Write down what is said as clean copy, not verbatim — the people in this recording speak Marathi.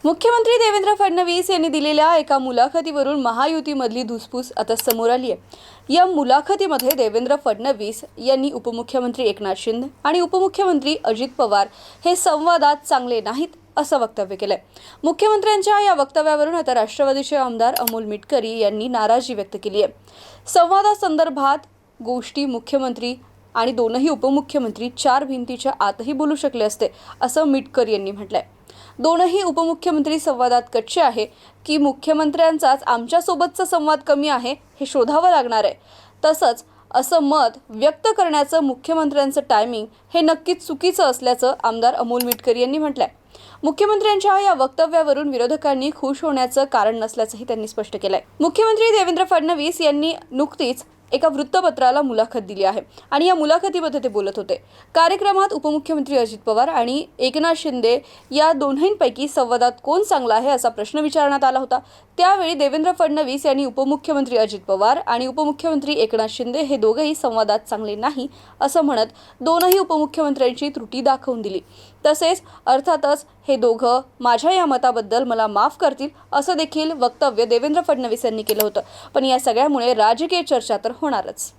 मुख्यमंत्री देवेंद्र फडणवीस यांनी दिलेल्या एका मुलाखतीवरून महायुतीमधली धुसफूस आता समोर आली आहे। या मुलाखतीमध्ये देवेंद्र फडणवीस यांनी उपमुख्यमंत्री एकनाथ शिंदे आणि उपमुख्यमंत्री अजित पवार हे संवादात चांगले नाहीत असं वक्तव्य केलंय। मुख्यमंत्र्यांच्या या वक्तव्यावरून आता राष्ट्रवादीचे आमदार अमोल मिटकरी यांनी नाराजी व्यक्त केली आहे। संवादासंदर्भात गोष्टी मुख्यमंत्री आणि दोनही उपमुख्यमंत्री चार भिंतीच्या आतही बोलू शकले असते असं मिटकरी यांनी म्हटलंय। दोनही उपमुख्यमंत्री संवादात कच्चे आहे की मुख्यमंत्र्यांचाच आमच्यासोबतचा संवाद कमी आहे हे शोधावं लागणार आहे। तसंच असं मत व्यक्त करण्याचं मुख्यमंत्र्यांचं टायमिंग हे नक्कीच चुकीचं असल्याचं आमदार अमोल मिटकरी यांनी म्हटलंय। मुख्यमंत्र्यांच्या या वक्तव्यावरून विरोधकांनी खुश होण्याचं कारण नसल्याचंही त्यांनी स्पष्ट केलंय। मुख्यमंत्री देवेंद्र फडणवीस यांनी नुकतीच एका वृत्तपत्राला मुलाखत दिली आहे आणि या मुलाखतीमध्ये ते बोलत होते। कार्यक्रमात उपमुख्यमंत्री अजित पवार आणि एकनाथ शिंदे या दोन्हींपैकी संवादात कोण चांगला आहे असा प्रश्न विचारण्यात आला होता। त्यावेळी देवेंद्र फडणवीस यांनी उपमुख्यमंत्री अजित पवार आणि उपमुख्यमंत्री एकनाथ शिंदे हे दोघेही संवादात चांगले नाही असं म्हणत दोनही उपमुख्यमंत्र्यांची त्रुटी दाखवून दिली। तसेच अर्थातच हे दोघं माझ्या या मताबद्दल मला माफ करतील असं देखील वक्तव्य देवेंद्र फडणवीस यांनी केलं होतं। पण या सगळ्यामुळे राजकीय चर्चा तर होणारच।